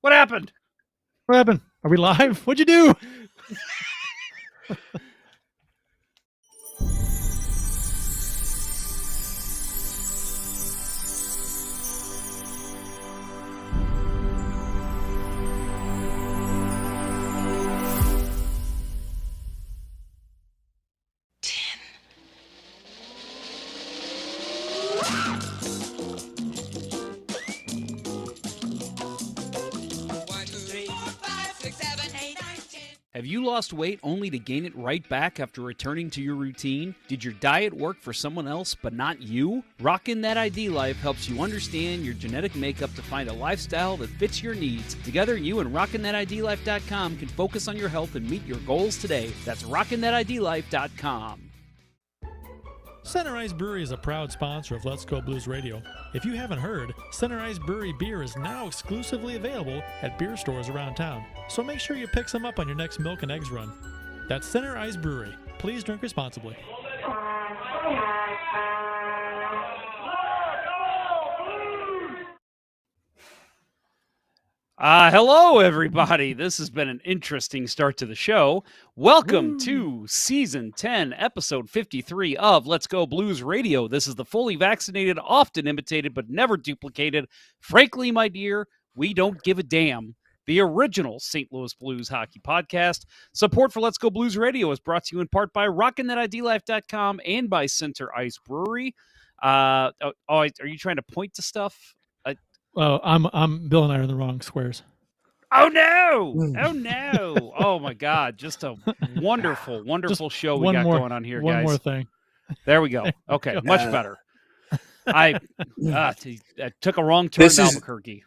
What happened? What happened? Are we live? What'd you do? Have you lost weight only to gain it right back after returning to your routine? Did your diet work for someone else but not you? Rockin' That ID Life helps you understand your genetic makeup to find a lifestyle that fits your needs. Together, you and RockinThatIDLife.com can focus on your health and meet your goals today. That's RockinThatIDLife.com. Center Ice Brewery is a proud sponsor of Let's Go Blues Radio. If you haven't heard, Center Ice Brewery beer is now exclusively available at beer stores around town, so make sure you pick some up on your next milk and eggs run. That's Center Ice Brewery. Please drink responsibly. Hello, everybody. This has been an interesting start to the show. Welcome to Season 10, Episode 53 of Let's Go Blues Radio. This is the fully vaccinated, often imitated, but never duplicated. Frankly, my dear, we don't give a damn. The original St. Louis Blues hockey podcast. Support for Let's Go Blues Radio is brought to you in part by RockinThatIDLife.com and by Center Ice Brewery. Are you trying to point to stuff? Well, I'm Bill and I are in the wrong squares. Oh no! Oh no! Oh my God! Just a wonderful, wonderful show we got going on here, guys. One more thing. There we go. Okay, much better. I took a wrong turn in Albuquerque.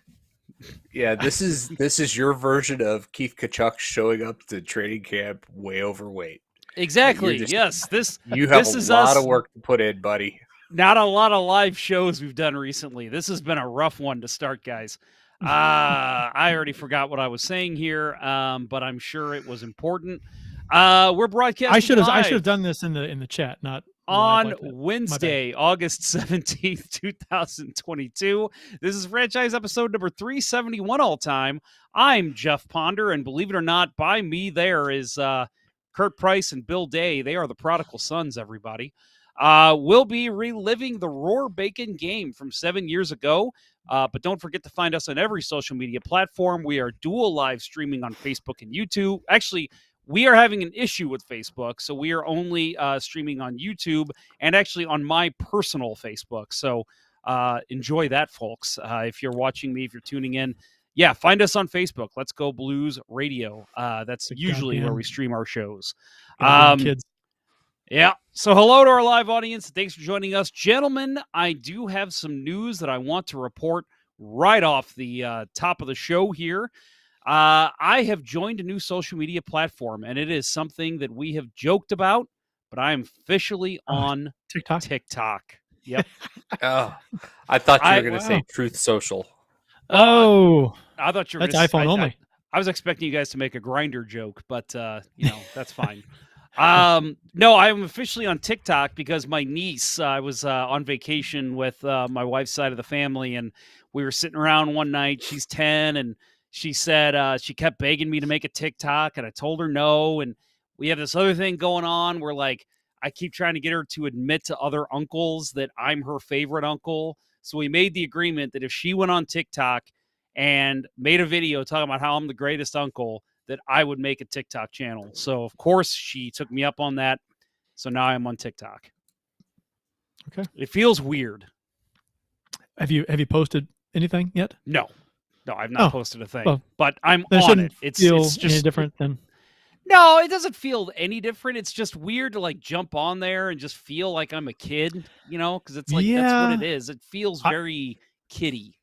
Yeah, this is your version of Keith Kachuk showing up to training camp way overweight. Exactly. Yes. You have a lot of work to put in, buddy. Not a lot of live shows we've done recently. This has been a rough one to start, guys. I already forgot what I was saying here, but I'm sure it was important. We're broadcasting. I should have done this in the chat, not on like Wednesday, August 17th, 2022. This is franchise episode number 371 all time. I'm Jeff Ponder, and believe it or not, by me there is Kurt Price and Bill Day. They are the prodigal sons, everybody. We'll be reliving the ROARBACON game from 7 years ago, but don't forget to find us on every social media platform. We are dual live streaming on Facebook and YouTube. Actually, we are having an issue with Facebook, so we are only streaming on YouTube and actually on my personal Facebook. So enjoy that, folks. If you're watching me, if you're tuning in, yeah, find us on Facebook. Let's Go Blues Radio. That's usually where we stream our shows. Kids. Yeah. So hello to our live audience. Thanks for joining us. Gentlemen, I do have some news that I want to report right off the top of the show here. I have joined a new social media platform, and it is something that we have joked about, but I am officially on TikTok. Yep. Oh, I thought you were going to say Truth Social. Oh. I thought you were That's iPhone only. I was expecting you guys to make a Grindr joke, but, that's fine. No, I'm officially on TikTok because my niece, I was on vacation with my wife's side of the family, and we were sitting around one night. She's 10, and she said she kept begging me to make a TikTok, and I told her no. And we have this other thing going on where, like, I keep trying to get her to admit to other uncles that I'm her favorite uncle. So we made the agreement that if she went on TikTok and made a video talking about how I'm the greatest uncle, that I would make a TikTok channel. So of course she took me up on that. So now I'm on TikTok. Okay. It feels weird. Have you posted anything yet? No, I've not posted a thing, well, but I'm on it. It's just any different than. No, it doesn't feel any different. It's just weird to like jump on there and just feel like I'm a kid, because it's like, that's what it is. It feels very kiddie.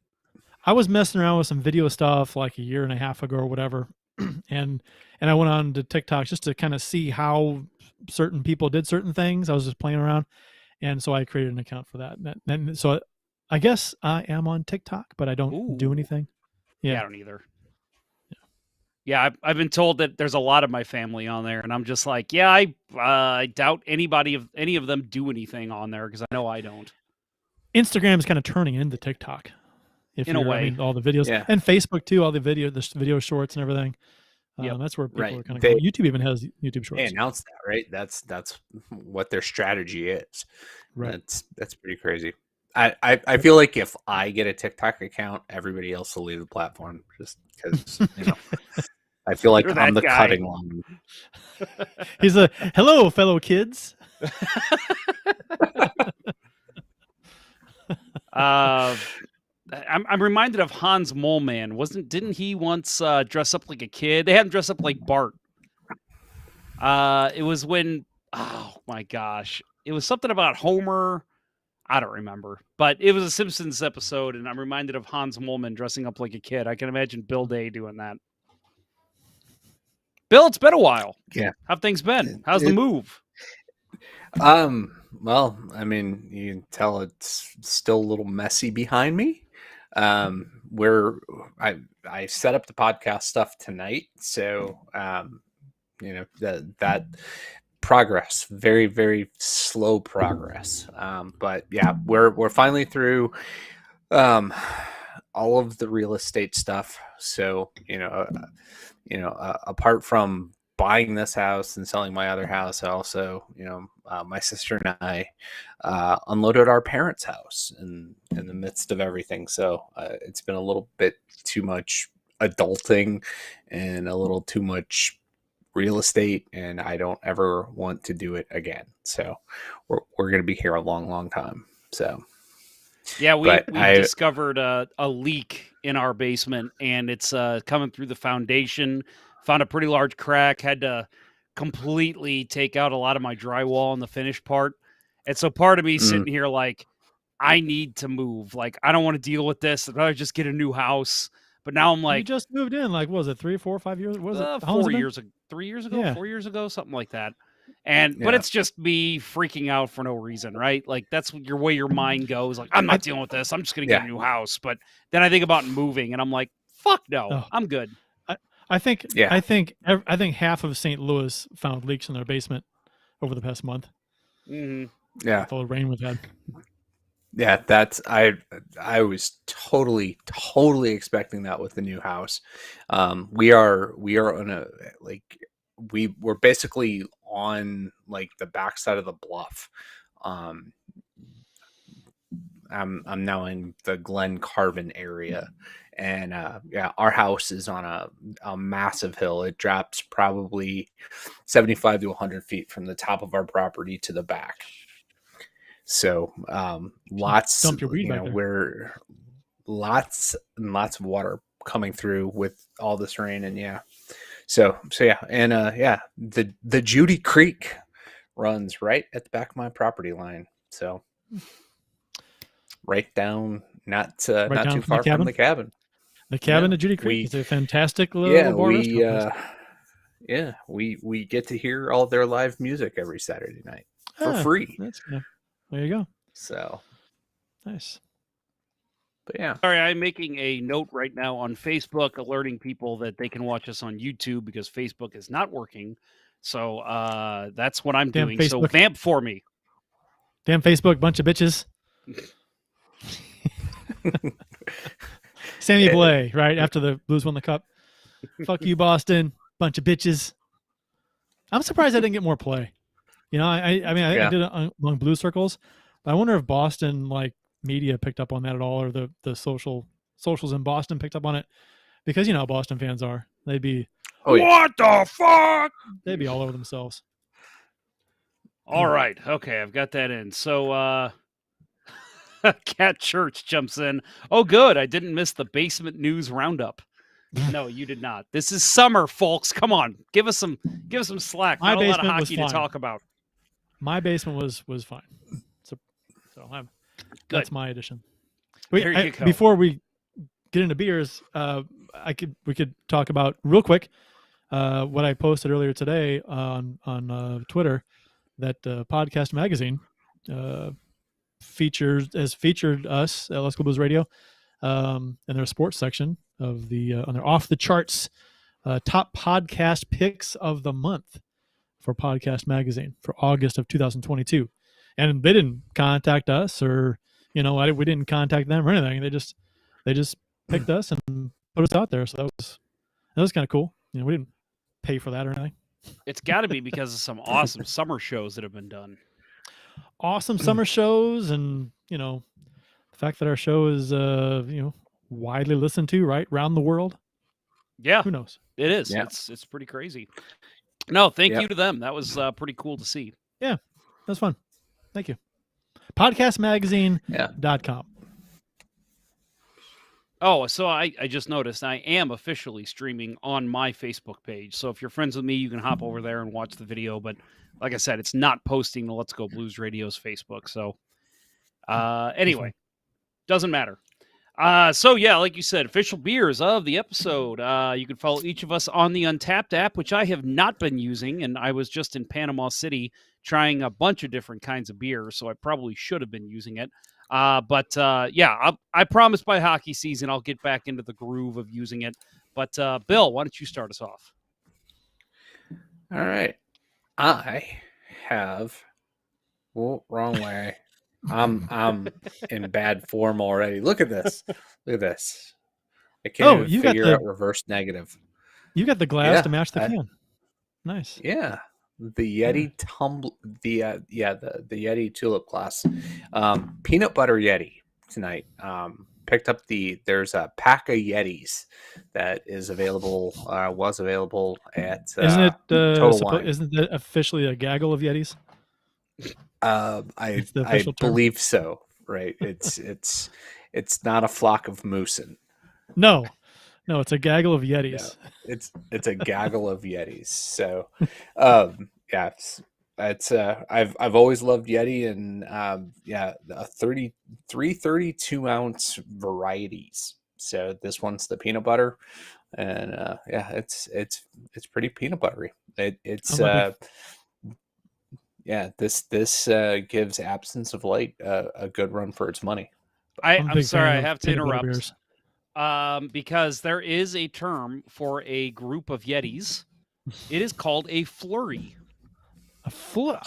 I was messing around with some video stuff like a year and a half ago or whatever, and I went on to TikTok just to kind of see how certain people did certain things. I was just playing around, and so I created an account for that. And so I guess I am on TikTok, but I don't do Ooh. anything. Yeah, Yeah. I don't either. Yeah, I've been told that there's a lot of my family on there, and I'm just like, yeah, I doubt any of them do anything on there because I know I don't. Instagram is kind of turning into TikTok, In a way. I mean, all the videos, Yeah. and Facebook too, all the video shorts and everything. Yep. That's where people Right. are kind of They- going. YouTube even has YouTube shorts. They announced that, right? That's what their strategy is. Right. That's pretty crazy. I feel like if I get a TikTok account, everybody else will leave the platform just because I feel like You're I'm that the guy. cutting line. He's a hello, fellow kids. I'm reminded of Hans Moleman. Didn't he once dress up like a kid? They had him dress up like Bart. It was when, oh my gosh, it was something about Homer. I don't remember, but it was a Simpsons episode, and I'm reminded of Hans Moleman dressing up like a kid. I can imagine Bill Day doing that. Bill, it's been a while. Yeah. How've things been? How's the move? Well, I mean, you can tell it's still a little messy behind me. Where I set up the podcast stuff tonight, so that progress, very, very slow progress. But yeah, we're finally through all of the real estate stuff. So apart from buying this house and selling my other house, I also, my sister and I unloaded our parents' house in the midst of everything. So it's been a little bit too much adulting and a little too much real estate, and I don't ever want to do it again. So we're going to be here a long, long time. So yeah, we discovered a leak in our basement, and it's coming through the foundation. Found a pretty large crack. Had to completely take out a lot of my drywall on the finished part. And so part of me sitting here like, I need to move. Like, I don't want to deal with this. I'd rather just get a new house. But now I'm like, you just moved in. Like, what was it 3, 4, 5 years? What was it? 4 years ago, 3 years ago, Yeah. 4 years ago, something like that. But it's just me freaking out for no reason, right? Like that's your way your mind goes. Like, I'm not dealing with this. I'm just gonna get a new house. But then I think about moving, and I'm like, fuck no, I'm good. I think half of St. Louis found leaks in their basement over the past month. Mm-hmm. Yeah, with all the rain we've had. Yeah, that's I was totally expecting that with the new house. We are on a we're basically on like the backside of the bluff. I'm now in the Glen Carvin area, and our house is on a massive hill. It drops probably 75 to 100 feet from the top of our property to the back. So lots, dump your weed back there. we're lots and lots of water coming through with all this rain, and so the Judy Creek runs right at the back of my property line. So right down, not too far from the cabin. The cabin at Judy Creek is a fantastic little bar restaurant. We get to hear all their live music every Saturday night for free. There you go. So nice. But yeah. Sorry, I'm making a note right now on Facebook alerting people that they can watch us on YouTube because Facebook is not working. So that's what I'm doing. Facebook. So vamp for me. Damn Facebook, bunch of bitches. Sammy Blais, right after the Blues won the cup. Fuck you, Boston, bunch of bitches. I'm surprised I didn't get more play. I think I did it among Blues circles, but I wonder if Boston media picked up on that at all, or the socials in Boston picked up on it, because how Boston fans are. They'd be, what the fuck? They'd be all over themselves. All right, okay, I've got that in. So, Cat Church jumps in. Oh, good, I didn't miss the basement news roundup. No, you did not. This is summer, folks. Come on, give us some slack. Not a lot of hockey to talk about. My basement was fine. So that's my addition. Wait, there you go. Before we get into beers, we could talk about real quick what I posted earlier today on Twitter, that Podcast Magazine has featured us at Let's Go Blues Radio in their sports section of on their off the charts top podcast picks of the month for Podcast Magazine for August of 2022. And they didn't contact us, or we didn't contact them or anything. They just picked us and put us out there. So that was kind of cool. We didn't pay for that or anything. It's got to be because of some awesome summer shows that have been done. Awesome summer shows, and the fact that our show is widely listened to right around the world. Yeah, who knows? It is. Yeah. It's pretty crazy. No, thank you to them. That was pretty cool to see. Yeah, that's fun. Thank you. Podcastmagazine.com. Oh, so I just noticed I am officially streaming on my Facebook page. So if you're friends with me, you can hop over there and watch the video. But like I said, it's not posting to Let's Go Blues Radio's Facebook. So anyway, doesn't matter. So yeah, like you said, official beers of the episode. You can follow each of us on the Untapped app, which I have not been using, and I was just in Panama City trying a bunch of different kinds of beer, so I probably should have been using it. But I promise by hockey season I'll get back into the groove of using it. But Bill, why don't you start us off? All right, I have wrong way. I'm in bad form already. Look at this. Look at this. I can't even figure out reverse negative. You got the glass to match the can. Nice. Yeah. The Yeti the Yeti tulip glass. Peanut butter Yeti tonight. Picked up there's a pack of Yetis that is available, was available at Isn't it Total Wine. Isn't it officially a gaggle of Yetis? I believe so. Right. It's not a flock of moosin. No, it's a gaggle of Yetis. No, it's a gaggle of Yetis. So, it's I've always loved Yeti, and 32 ounce varieties. So this one's the peanut butter, and it's pretty peanut buttery. This gives Absence of Light a good run for its money. I'm sorry, I have to interrupt. Because there is a term for a group of Yetis. It is called a flurry.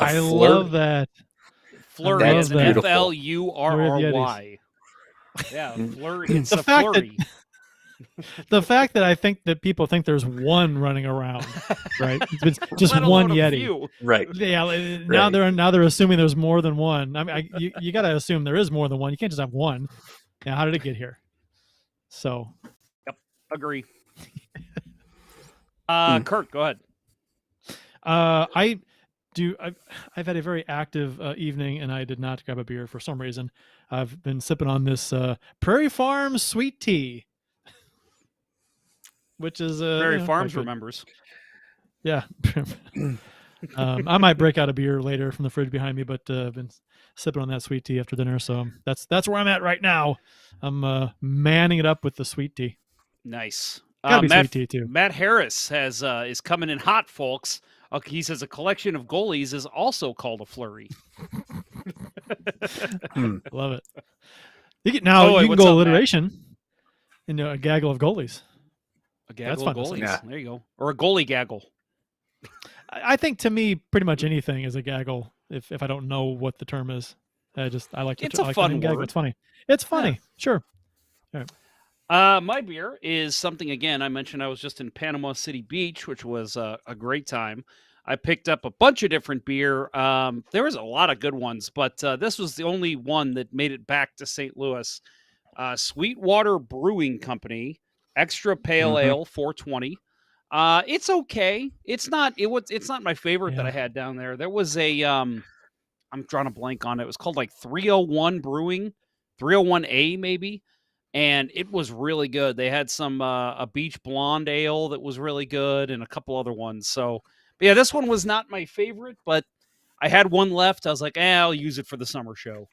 I love that. Flurry is Flurry. Yeah, flurry. It's a flurry. The fact that I think that people think there's one running around, right? It's just one Yeti, right? Yeah. Now they're assuming there's more than one. I mean, you got to assume there is more than one. You can't just have one. Now, how did it get here? So, yep, agree. Kurt, go ahead. I've had a very active evening, and I did not grab a beer for some reason. I've been sipping on this Prairie Farm sweet tea, which is Prairie Farms remembers. Yeah. I might break out a beer later from the fridge behind me, but I've been sipping on that sweet tea after dinner, so that's where I'm at right now. I'm manning it up with the sweet tea. Nice. Gotta be sweet tea too. Matt Harris is coming in hot, folks. He says a collection of goalies is also called a flurry. Love it. You can go alliteration into a gaggle of goalies. A gaggle of goalies. Yeah. There you go. Or a goalie gaggle. I think to me, pretty much anything is a gaggle. If I don't know what the term is, I like it's a fun gaggle. It's funny. It's funny. Yeah. Sure. All right. My beer is something, again, I mentioned I was just in Panama City Beach, which was a great time. I picked up a bunch of different beer. There was a lot of good ones, but this was the only one that made it back to St. Louis. Sweetwater Brewing Company, Extra Pale Ale, 420. It's okay. It's not my favorite that I had down there. There was a I'm drawing a blank on it. It was called like 301 Brewing, 301A maybe. And it was really good. They had some a Beach Blonde Ale that was really good, and a couple other ones. So, but yeah, this one was not my favorite, but I had one left. I was like, I'll use it for the summer show.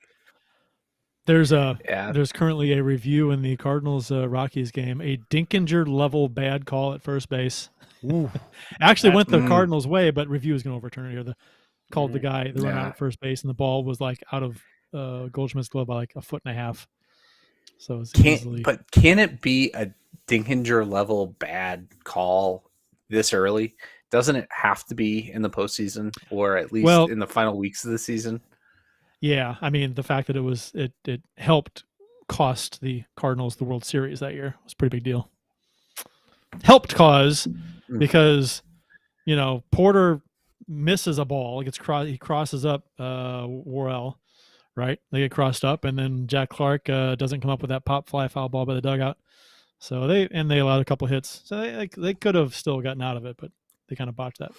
There's Yeah. there's currently a review in the Cardinals Rockies game, a Dinkinger level bad call at first base. Ooh, Actually went the Mm. Cardinals' way, but review is going to overturn it here. Called the Mhm. guy the runner out Yeah. at first base, and the ball was like out of Goldschmidt's glove by like a foot and a half. So it's easily. Can it be a Dinkinger level bad call this early? Doesn't it have to be in the postseason or at least Well, in the final weeks of the season? yeah, I mean the fact that it helped cost the Cardinals the World Series that year was a pretty big deal. Helped cause because Porter misses a ball, he crosses up Worrell, right? They get crossed up, and then Jack Clark doesn't come up with that pop fly foul ball by the dugout. So they allowed a couple hits, so they could have still gotten out of it, but they kind of botched that.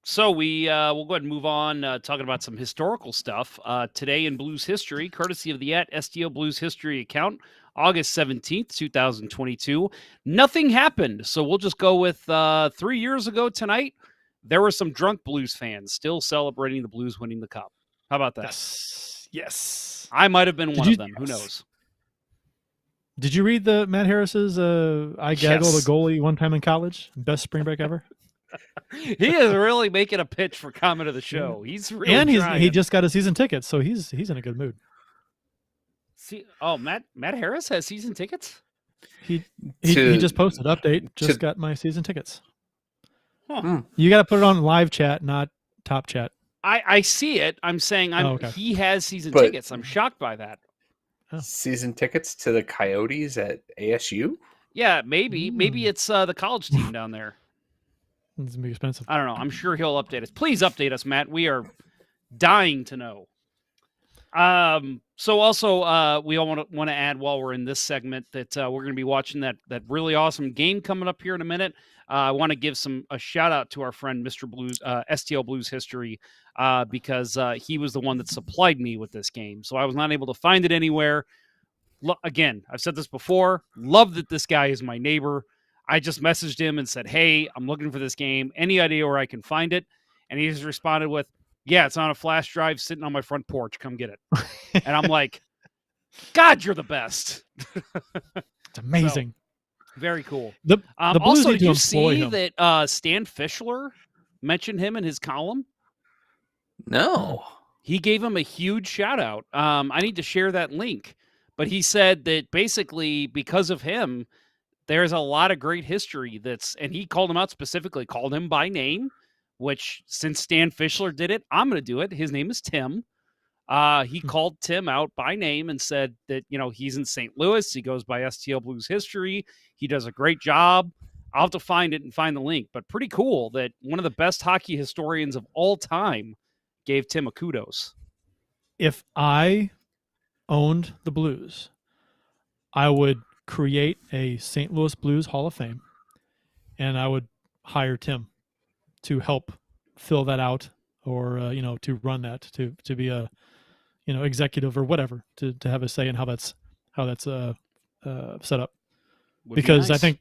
So we'll go ahead and move on, talking about some historical stuff. Today in Blues history, courtesy of the @STL Blues History account, August 17th, 2022. Nothing happened, so we'll just go with 3 years ago tonight. There were some drunk Blues fans still celebrating the Blues winning the Cup. How about that? Yes. I might have been one of them. Who knows? Did you read the Matt Harris's I gaggled Yes. a goalie one time in college? Best spring break ever. He is really making a pitch for comment of the show. He's really And trying. he just got a season ticket, so he's in a good mood. See, Matt Harris has season tickets? He just posted update. Just got my season tickets. Huh. You got to put it on live chat, not top chat. I see it. I'm saying okay. He has season tickets. I'm shocked by that. Season tickets to the Coyotes at ASU? Yeah, maybe it's the college team down there. It's gonna be expensive. I don't know. I'm sure he'll update us. Please update us, Matt. We are dying to know. So also, we all want to add while we're in this segment that we're going to be watching that really awesome game coming up here in a minute. I want to give a shout out to our friend Mr. Blues, STL Blues History, because he was the one that supplied me with this game. So I was not able to find it anywhere. Again, I've said this before. Love that this guy is my neighbor. I just messaged him and said, "Hey, I'm looking for this game. Any idea where I can find it?" And he just responded with, "Yeah, it's on a flash drive sitting on my front porch. Come get it." And I'm like, "God, you're the best." It's amazing. So, very cool. The Blues also, need did to you see him. that Stan Fischler mentioned him in his column? No. He gave him a huge shout out. I need to share that link. But he said that basically because of him, there's a lot of great history and he called him out specifically, called him by name, which since Stan Fischler did it, I'm going to do it. His name is Tim. He called Tim out by name and said that, he's in St. Louis. He goes by STL Blues History. He does a great job. I'll have to find it and find the link, but pretty cool that one of the best hockey historians of all time gave Tim a kudos. If I owned the Blues, I would create a St. Louis Blues Hall of Fame, and I would hire Tim to help fill that out, or to run that, to be a executive or whatever, to have a say in how that's set up. Would because be nice. I think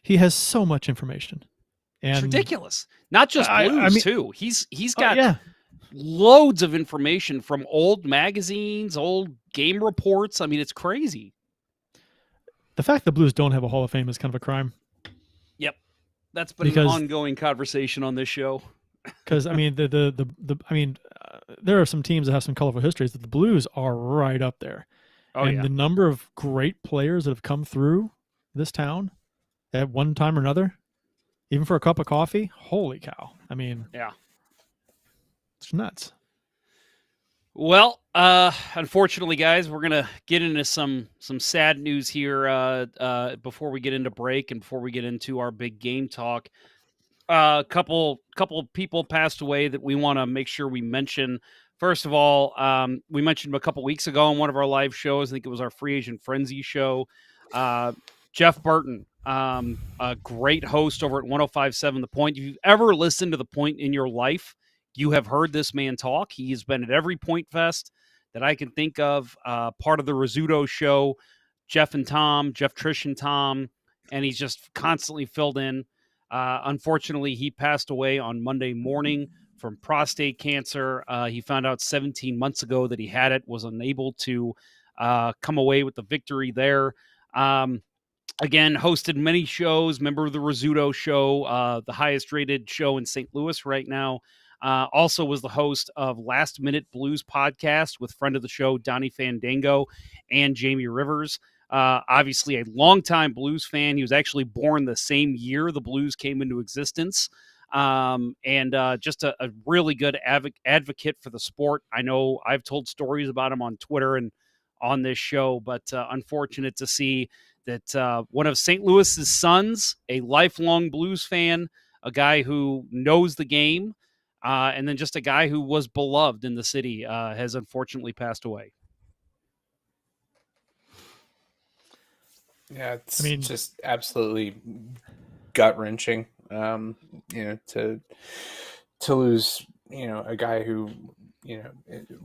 he has so much information. And it's ridiculous. Not just Blues too. He's got loads of information from old magazines, old game reports. I mean, it's crazy. The fact that Blues don't have a Hall of Fame is kind of a crime. Yep, that's been an ongoing conversation on this show. Because I mean, there are some teams that have some colorful histories, but the Blues are right up there. The number of great players that have come through this town at one time or another, even for a cup of coffee, holy cow! I mean, yeah, it's nuts. Well, unfortunately, guys, we're gonna get into some sad news here before we get into break and before we get into our big game talk. A couple people passed away that we want to make sure we mention. First of all, we mentioned a couple weeks ago on one of our live shows. I think it was our Free Agent Frenzy show. Jeff Burton, a great host over at 105.7 The Point. If you've ever listened to The Point in your life, you have heard this man talk. He has been at every Point Fest that I can think of. Part of the Rizzuto show, Jeff, Trish, and Tom, and he's just constantly filled in. Unfortunately, he passed away on Monday morning from prostate cancer. He found out 17 months ago that he had it, was unable to come away with the victory there. Again, hosted many shows, member of the Rizzuto Show, the highest rated show in St. Louis right now. Also was the host of Last Minute Blues podcast with friend of the show, Donnie Fandango and Jamie Rivers. Obviously a longtime blues fan. He was actually born the same year the blues came into existence. And just a really good advocate for the sport. I know I've told stories about him on Twitter and on this show, but unfortunate to see that one of St. Louis's sons, a lifelong blues fan, a guy who knows the game, and then just a guy who was beloved in the city, has unfortunately passed away. Yeah, it's just absolutely gut-wrenching, to lose, a guy who,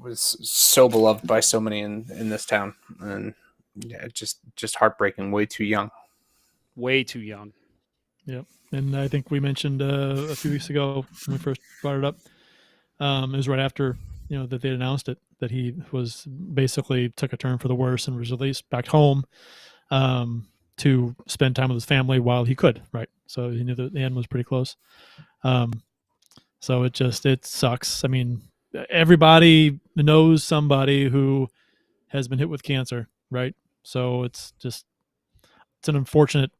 was so beloved by so many in this town, and yeah, just heartbreaking. Way too young. Way too young. Yep. And I think we mentioned a few weeks ago when we first brought it up. It was right after that they announced it, that he was basically took a turn for the worse and was released back home to spend time with his family while he could. Right. So he knew that the end was pretty close. So it sucks. I mean, everybody knows somebody who has been hit with cancer, right? So it's an unfortunate,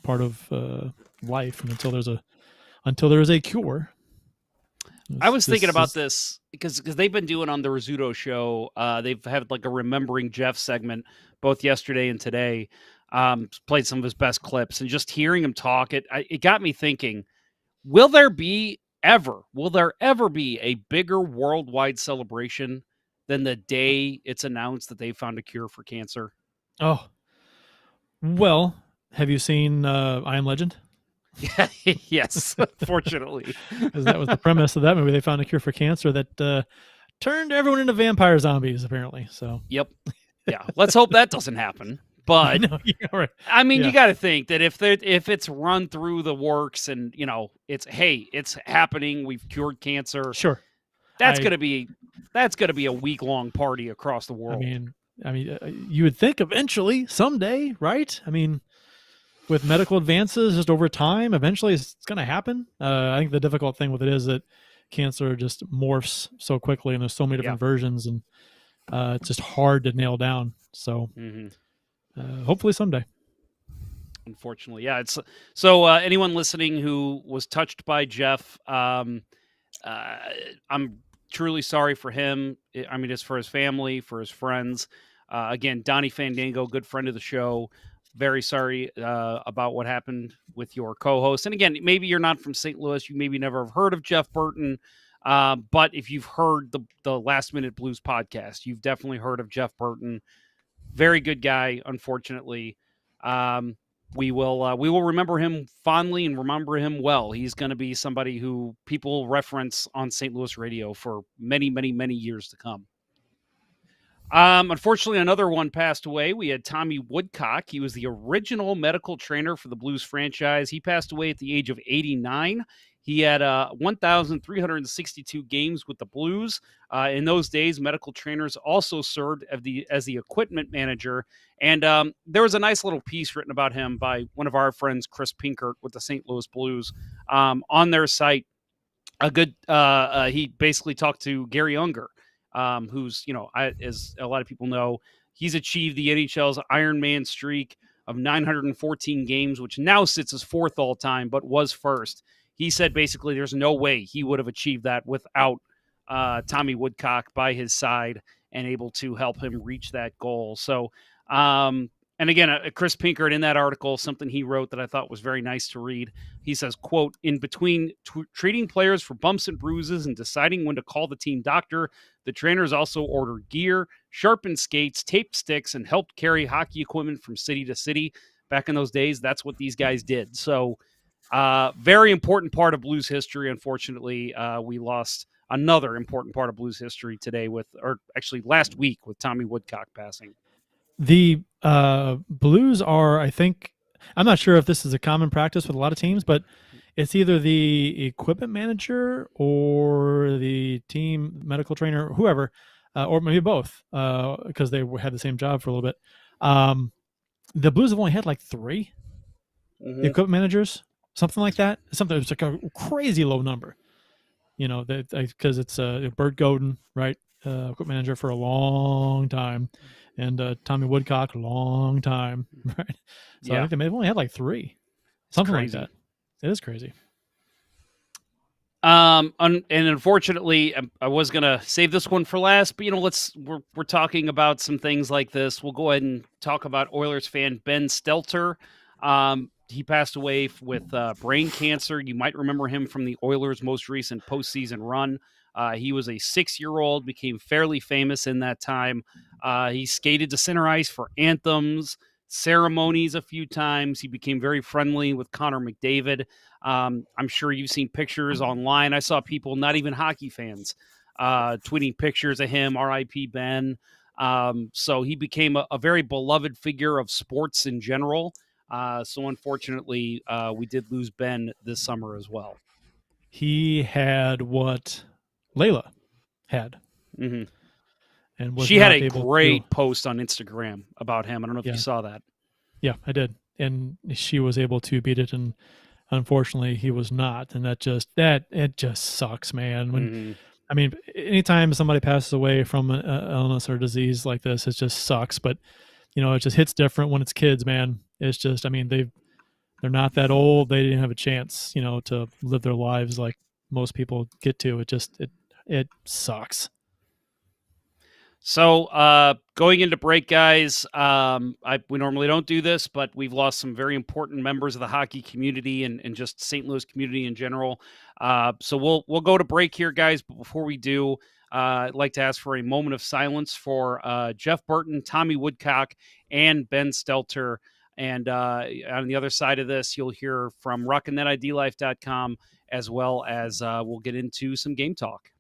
part of life, and until there is a cure. I was thinking about this because they've been doing on the Rizzuto Show. They've had like a Remembering Jeff segment both yesterday and today. Played some of his best clips, and just hearing him talk, it got me thinking: will there ever be a bigger worldwide celebration than the day it's announced that they found a cure for cancer? Oh, well, have you seen I Am Legend? Yes, fortunately. Because that was the premise of that movie. They found a cure for cancer that turned everyone into vampire zombies, apparently. So. Yep. Yeah. Let's hope that doesn't happen. But no, right. I mean, you got to think that if it's run through the works and it's happening, we've cured cancer. Sure. That's gonna be a week-long party across the world. I mean, you would think eventually, someday, right? I mean, with medical advances, just over time, eventually it's going to happen. I think the difficult thing with it is that cancer just morphs so quickly, and there's so many different versions, and it's just hard to nail down. So hopefully someday. Unfortunately, yeah. It's so anyone listening who was touched by Jeff, I'm truly sorry for him. I mean, it's for his family, for his friends. Again, Donnie Fandango, good friend of the show. Very sorry about what happened with your co-host. And again, maybe you're not from St. Louis. You maybe never have heard of Jeff Burton. But if you've heard the Last Minute Blues podcast, you've definitely heard of Jeff Burton. Very good guy, unfortunately. We will remember him fondly and remember him well. He's going to be somebody who people reference on St. Louis radio for many, many, many years to come. Unfortunately, another one passed away. We had Tommy Woodcock. He was the original medical trainer for the Blues franchise. He passed away at the age of 89. He had 1,362 games with the Blues. In those days, medical trainers also served as the equipment manager. And there was a nice little piece written about him by one of our friends, Chris Pinkert, with the St. Louis Blues, on their site. He basically talked to Gary Unger, who's, as a lot of people know, he's achieved the NHL's Iron Man streak of 914 games, which now sits as fourth all time, but was first. He said basically there's no way he would have achieved that without Tommy Woodcock by his side and able to help him reach that goal. So, and again, Chris Pinkert in that article, something he wrote that I thought was very nice to read. He says, quote, in between treating players for bumps and bruises and deciding when to call the team doctor, the trainers also ordered gear, sharpened skates, taped sticks, and helped carry hockey equipment from city to city. Back in those days, that's what these guys did. So, very important part of Blues history. Unfortunately, we lost another important part of Blues history today last week with Tommy Woodcock passing. The Blues are, I think, I'm not sure if this is a common practice with a lot of teams, but it's either the equipment manager or the team medical trainer, whoever, or maybe both, because they had the same job for a little bit. The Blues have only had like 3 equipment managers, something like that. Something it's like a crazy low number, because it's Bert Godin, right, equipment manager for a long time, and Tommy Woodcock, a long time, right? So I think they may have only had like 3, something like that. It is crazy. And unfortunately, I was gonna save this one for last, but we're talking about some things like this. We'll go ahead and talk about Oilers fan Ben Stelter. He passed away with brain cancer. You might remember him from the Oilers' most recent postseason run. He was a 6-year-old, became fairly famous in that time. He skated to center ice for anthems, ceremonies a few times. He became very friendly with Connor McDavid. I'm sure you've seen pictures online. I saw people, not even hockey fans, tweeting pictures of him, RIP Ben. So he became a very beloved figure of sports in general. So unfortunately, we did lose Ben this summer as well. He had what Layla had. Mm-hmm. And she had a great post on Instagram about him. I don't know if you saw that. Yeah, I did. And she was able to beat it, and unfortunately he was not. And it just sucks, man. When I mean, anytime somebody passes away from an illness or disease like this, it just sucks. But it just hits different when it's kids, man. It's just, I mean, they're not that old. They didn't have a chance, to live their lives like most people get to. It sucks. So going into break, guys, we normally don't do this, but we've lost some very important members of the hockey community and just St. Louis community in general. So we'll go to break here, guys. But before we do, I'd like to ask for a moment of silence for Jeff Burton, Tommy Woodcock, and Ben Stelter. And on the other side of this, you'll hear from RockinThatIDLife.com, as well as we'll get into some game talk.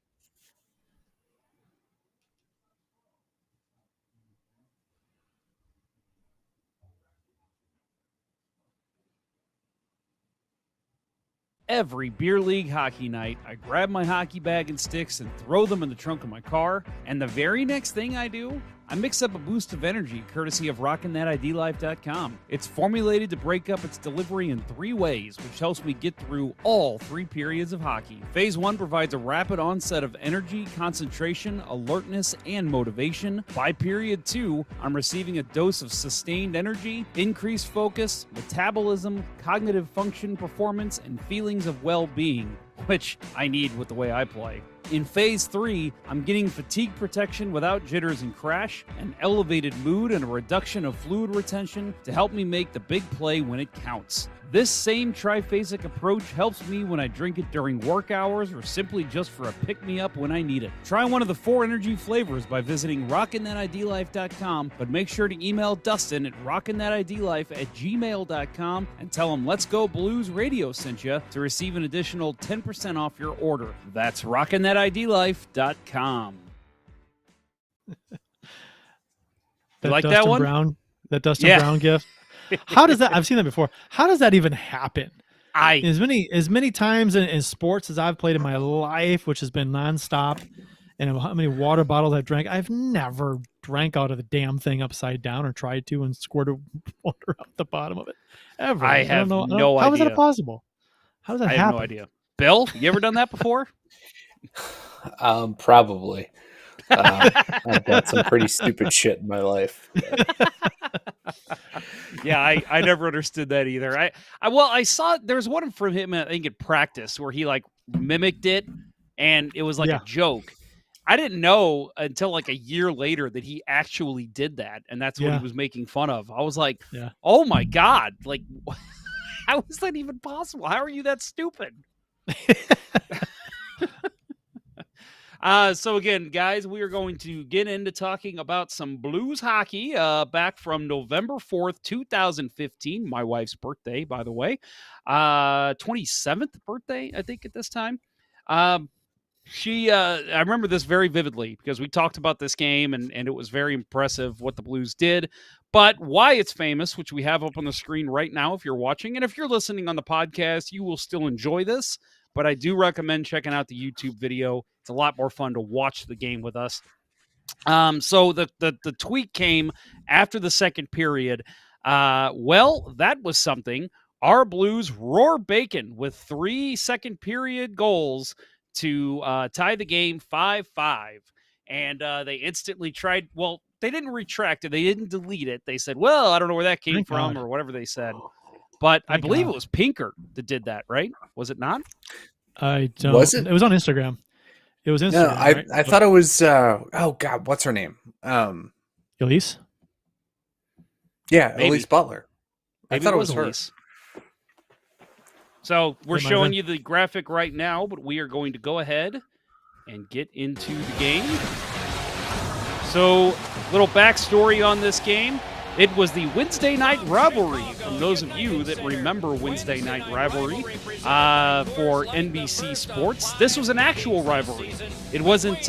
Every beer league hockey night, I grab my hockey bag and sticks and throw them in the trunk of my car. And the very next thing I do, I mix up a boost of energy courtesy of RockinThatIDLife.com. It's formulated to break up its delivery in 3 ways, which helps me get through all 3 periods of hockey. Phase 1 provides a rapid onset of energy, concentration, alertness, and motivation. By period 2, I'm receiving a dose of sustained energy, increased focus, metabolism, cognitive function, performance, and feelings of well-being, which I need with the way I play. In Phase 3, I'm getting fatigue protection without jitters and crash, an elevated mood, and a reduction of fluid retention to help me make the big play when it counts. This same triphasic approach helps me when I drink it during work hours or simply just for a pick-me-up when I need it. Try one of the 4 energy flavors by visiting RockinThatIDLife.com, but make sure to email Dustin at RockinThatIDLife@gmail.com and tell him Let's Go Blues Radio sent you to receive an additional 10% off your order. That's RockinThatIDLife.com. You like that one? Brown, that Dustin Brown gift? How does that? I've seen that before. How does that even happen? As many times in sports as I've played in my life, which has been nonstop, and how many water bottles I've drank, I've never drank out of the damn thing upside down or tried to and squirted water out the bottom of it. Ever. I have no idea. How is that possible? How does that happen? I have no idea. Bill, you ever done that before? Probably. I've got some pretty stupid shit in my life. Yeah, I never understood that either. I saw there's one from him, I think, in practice where he like mimicked it and it was like a joke. I didn't know until like a year later that he actually did that, and that's what he was making fun of. I was like, oh my God, like how is that even possible? How are you that stupid? So again, guys, we are going to get into talking about some Blues hockey back from November 4th, 2015, my wife's birthday, by the way. 27th birthday, I think, at this time. I remember this very vividly because we talked about this game and it was very impressive what the Blues did. But why it's famous, which we have up on the screen right now if you're watching, and if you're listening on the podcast, you will still enjoy this. But I do recommend checking out the YouTube video. It's a lot more fun to watch the game with us. So the tweet came after the second period. Well, that was something. Our Blues roar bacon with 3 second period goals to tie the game 5-5. And they instantly tried, well, they didn't retract it. They didn't delete it. They said, well, I don't know where that came from or whatever they said. But I believe it was Pinker that did that, right? Was it not? I don't. Was it? It was on Instagram. It was Instagram. No, right? I thought it was, oh, God, what's her name? Elise? Yeah, Maybe. Elise Butler. Maybe I thought it was her. Elise. So we're It might showing have you the graphic right now, but we are going to go ahead and get into the game. So, little backstory on this game. It was the Wednesday night rivalry, from those of you that remember Wednesday night rivalry for NBC Sports. This was an actual rivalry. It wasn't,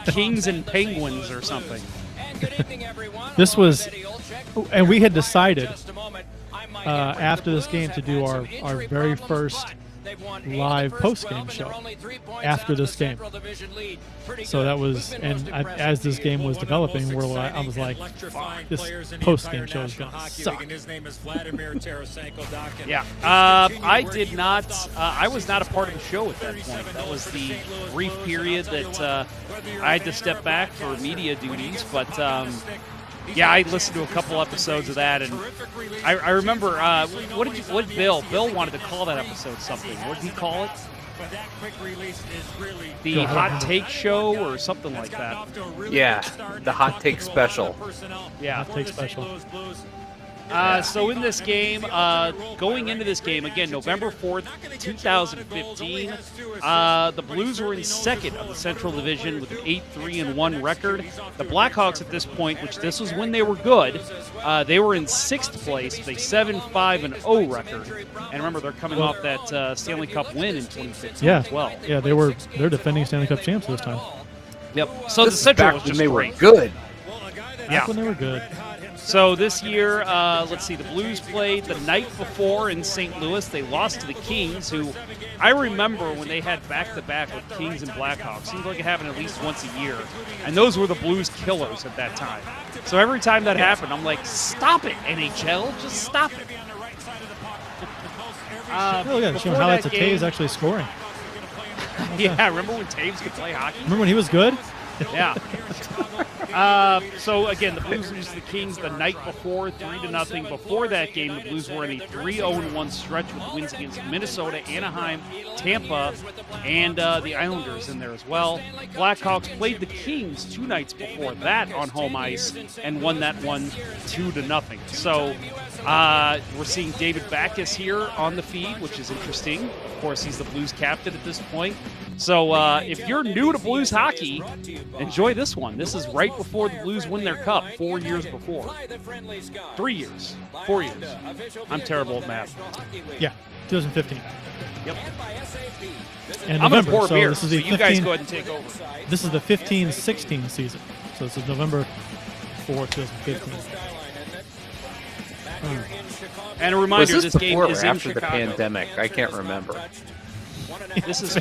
Kings and Penguins or something. This was, and we had decided after this game to do our very first live post-game show after this game. So that was, and as this game was developing, I was like, this post-game show is going to suck. Yeah, I did not, I was not a part of the show at that point. That was the brief period that I had to step back for media duties, but yeah, I listened to a couple episodes of that, and I remember what Bill wanted to call that episode something. What did he call it? The Hot Take Show or something like that. Yeah, the Hot Take Special. Yeah, Hot Take Special. So in this game, going into this game, again, November 4th, 2015, the Blues were in second of the Central Division with an 8-3-1 record. The Blackhawks at this point, which this was when they were good, they were in sixth place with a 7-5-0 record. And remember, they're coming off that Stanley Cup win in 2015 as well. Yeah, they're defending Stanley Cup champs this time. Yep. So the Central was just they great. were good. Back when they were good. So this year, let's see, the Blues played the night before in St. Louis. They lost to the Kings, who I remember when they had back-to-back with Kings and Blackhawks. Seems like it happened at least once a year. And those were the Blues killers at that time. So every time that happened, I'm like, stop it, NHL. Just stop it. Oh, yeah, showing highlights of Taves actually scoring. Yeah, remember when Taves could play hockey? Remember when he was good? Yeah. So again, the Blues lose to the Kings the night before, 3-0. Before that game, the Blues were in a 3-0-1 stretch with wins against Minnesota, Anaheim, Tampa, and the Islanders in there as well. Blackhawks played the Kings 2 nights before that on home ice and won that one 2-0. So we're seeing David Backes here on the feed, which is interesting. Of course, he's the Blues captain at this point. So if you're new to Blues hockey, enjoy this one. This is right before the Blues win their cup 4 years before. 3 years. 4 years. I'm terrible at math. Yeah, 2015. Yep. And I'm going to November, pour so beer, this is so the you guys go ahead and take over. This is the 15-16 season. So this is November 4, 2015. And a reminder, Was this this game before is or in after the Chicago. pandemic? I can't remember. This is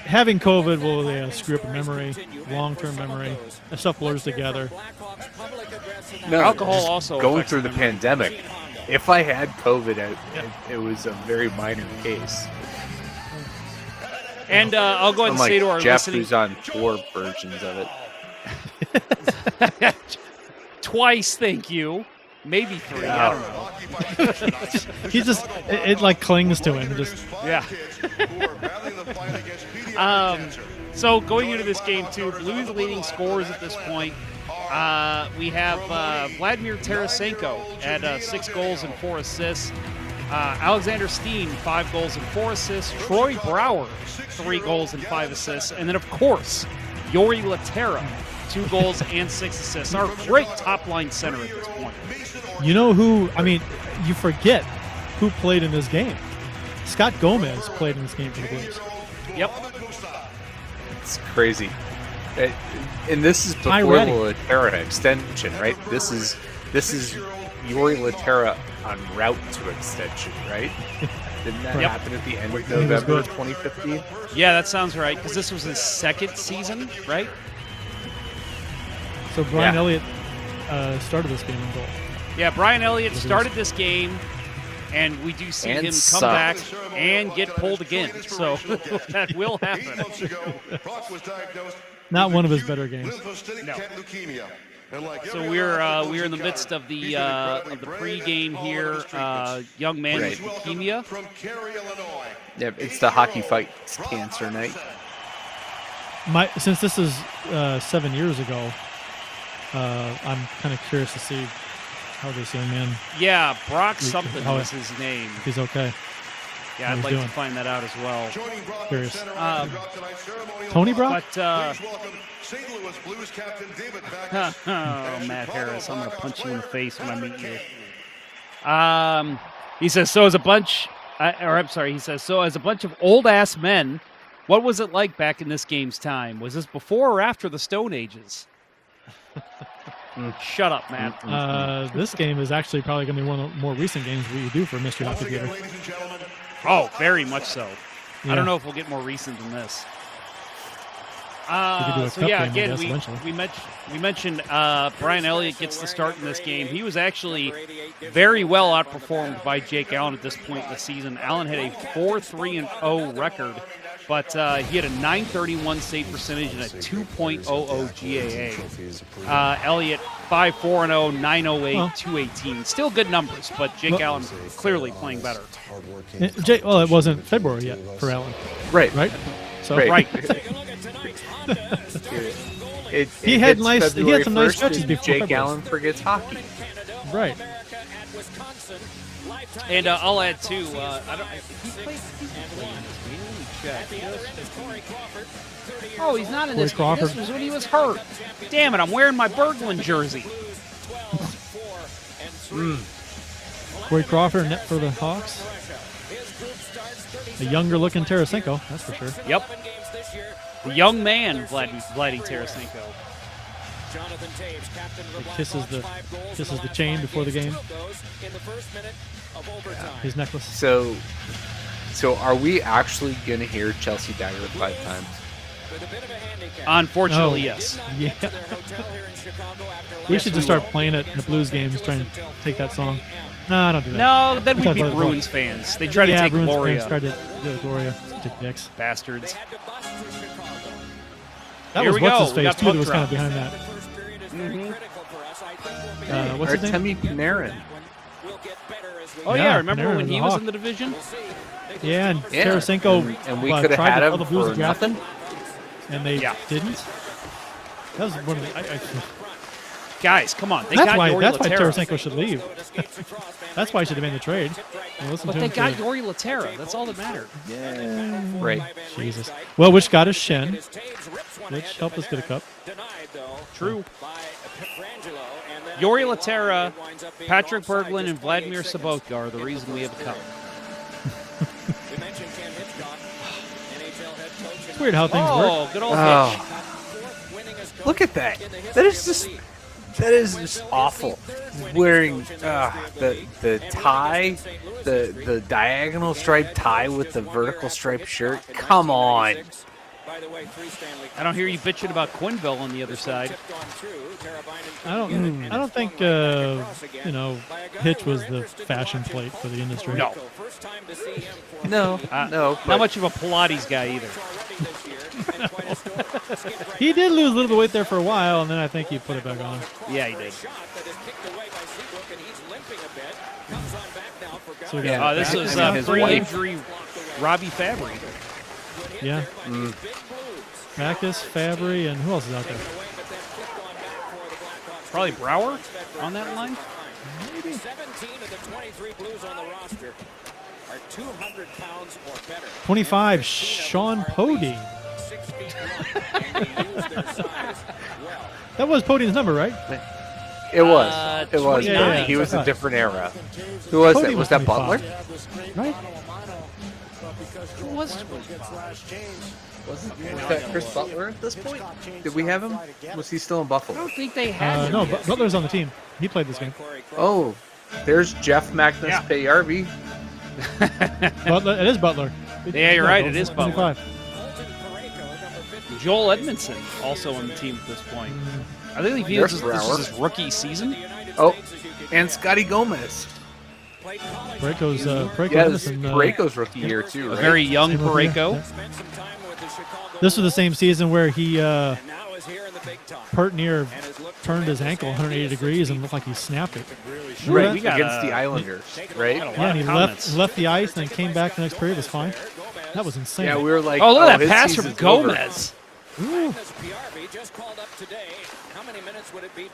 having COVID will screw up your memory, long-term memory. That stuff blurs together. No, Alcohol just also going affects through the memory. pandemic. If I had COVID, it was a very minor case. And I'll go ahead and Unlike say to our Jeff, listening who's on tour versions of it. twice, thank you. Maybe 3, I don't know. He just, it like clings to him. Just Yeah. So going into this game, too, Blues leading scorers at this point. We have Vladimir Tarasenko at 6 goals and 4 assists. Alexander Steen, 5 goals and 4 assists. Troy Brouwer, 3 goals and 5 assists. And then, of course, Yori Laterra, 2 goals and 6 assists. Our great top-line center at this point. you know who? I mean, you forget who played in this game. Scott Gomez played in this game for the Blues. Yep. It's crazy. And this is before the Laterra extension, right? This is Yuri Laterra en route to extension, right? Didn't that happen at the end of November 2015? Yeah, that sounds right, because this was his second season, right? So Brian Elliott started this game in goal. Yeah, Brian Elliott started this game, and we do see him come back and get pulled again. So that will happen. Not one of his better games. No. So we're in the midst of the pregame here. Young man with leukemia. Yeah, it's the hockey fights cancer night. Since this is 7 years ago, I'm kind of curious to see how this young man. Yeah, Brock something was his name. He's okay. Yeah, I'd like to find that out as well. Curious. Tony Brock? But, Matt Harris, I'm going to punch you in the face when I meet you. He says, so as a bunch of old-ass men, what was it like back in this game's time? Was this before or after the Stone Ages? Shut up, Matt. This game is actually probably going to be one of the more recent games we do for Mystery Hockey Theater. Oh, very much so. Yeah. I don't know if we'll get more recent than this. We mentioned Brian Elliott gets the start in this game. He was actually very well outperformed by Jake Allen at this point in the season. Allen had a 4-3-0 record, but he had a .931 save percentage and a 2.00 GAA. Elliott 5-4-0, .908, 218. Still good numbers, but Jake Allen clearly playing better. Well, it wasn't February yet for Allen. Right. So right. He had some nice stretches before Jake February. Allen forgets hockey. Right. And I'll add too. He played in this game. Let me check. Oh, he's not in this game. This was when he was hurt. Damn it! I'm wearing my Berglund jersey. Corey Crawford net for the Hawks. A younger-looking Tarasenko, that's for sure. Yep. The young man, Vladdy Tarasenko. He kisses the chain before the game. His necklace. So are we actually going to hear Chelsea Dagger 5 times? Unfortunately, yes. Yeah. We should just start playing it in the Blues games, trying to take that song. No, don't do that. No, then we'd be Bruins fans. They try to take Bruins Gloria. Fans tried to do Gloria. Dicks. Bastards. That Here was we what's go. his face too that was kind of behind that. What's his name? Artemi Panarin. Oh yeah, remember Panarin when he was was Hawk. in the division? Yeah, and Tarasenko and we could have tried had to him tell the Blues for to draft nothing. him, and they didn't. That was one of the. Guys, come on. That's why Laterra. Tarasenko should leave. That's why he should have made the trade. But they got Yuri Laterra. That's all that mattered. Yeah. Right. Jesus. Well, which got us Shen, which helped us get a cup. True. Yuri Laterra, Patrick Berglund, and Vladimir Sobotka are the reason we have a cup. It's weird how things work. Oh, good old Hitch. Look at that. That is just awful. Wearing the tie, the diagonal striped tie with the vertical striped shirt. Come on. I don't hear you bitching about Quinville on the other side. I don't think Hitch was the fashion plate for the industry. No. No. Not much of a Pilates guy either. He did lose a little bit of weight there for a while, and then I think he put it back on. Yeah, he did. So we got this was pre-injury Robbie Fabry. Yeah. Backus, Fabry, and who else is out there? Probably Brower on that line. Maybe. 17 of the 23 Blues on the roster are 200 pounds or better. 25, Sean Pody. That was Podium's number, right? It was. It was. Yeah. He was a different era. Who was Cody that? Was that 25. Butler? Right? Who was Was that Chris Butler at this point? Did we have him? Was he still in I Buffalo? don't think they had him No, yet. Butler's on the team. He played this game. Oh, there's Jeff Magnus Yeah. Payarvi. Butler, it is Butler. Yeah, you're right, it is Butler. 25. Joel Edmondson also on the team at this point. I think he feels this is his rookie season. Oh, and Scotty Gomez. Parayko's Yes, Edmondson, Parayko's rookie year too, A right? very young Same rookie year, Parayko. yeah. This was the same season where he pert near turned his ankle 180 degrees and looked like he snapped it. Right, We got, against the Islanders, right? got a lot Yeah, and of he comments. left the ice and then came back the next period. Was fine. That was insane. Yeah, we were like, Oh, look at that his pass from season's over. Gomez. Ooh.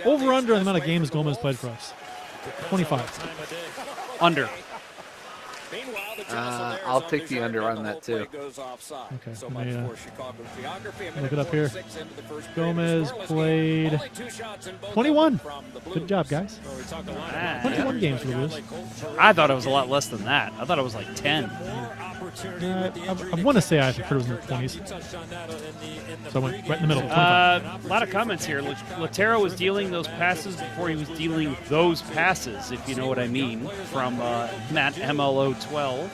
Over under the amount of games Gomez played for us. 25. Under. I'll take the under on that too. Okay, let me look it up here. Gomez played 21. Good job, guys. 21 games for the Blues. I thought it was a lot less than that. I thought it was like 10. I want to say I heard it was in the 20s. So I went right in the middle. 25. A lot of comments here. Latero was dealing those passes before he was dealing those passes, if you know what I mean, from Matt MLO12.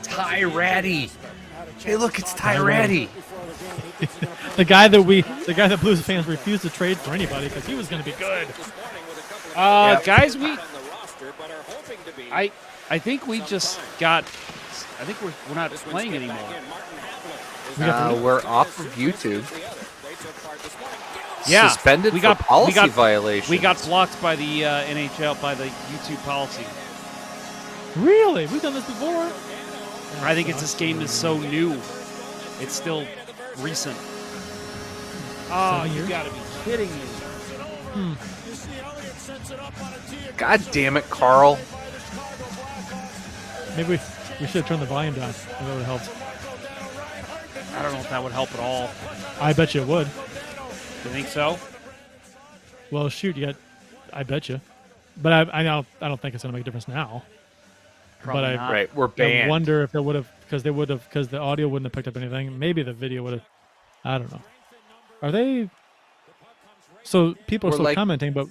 Ty Ratty. Hey, look, it's Ty Ratty. the guy that Blues fans refused to trade for anybody because he was going to be good. Yep. Guys, I think we just got. I think we're not playing anymore. We're off of YouTube. Yeah, Suspended we for got policy violation. We got blocked by the NHL by the YouTube policy. Really? We've done this before? I think it's this game is so new. It's still recent. Oh, 7 you years? gotta be kidding me. God damn it, Carl. Maybe we should have turned the volume down. That would have helped. I don't know if that would help at all. I bet you it would. You think so? Well, shoot, I bet you. But I don't think it's going to make a difference now. Probably but not. Right, we're I banned. wonder if it would have, because the audio wouldn't have picked up anything. Maybe the video would have. I don't know. Are they? So people are We're still like- commenting, but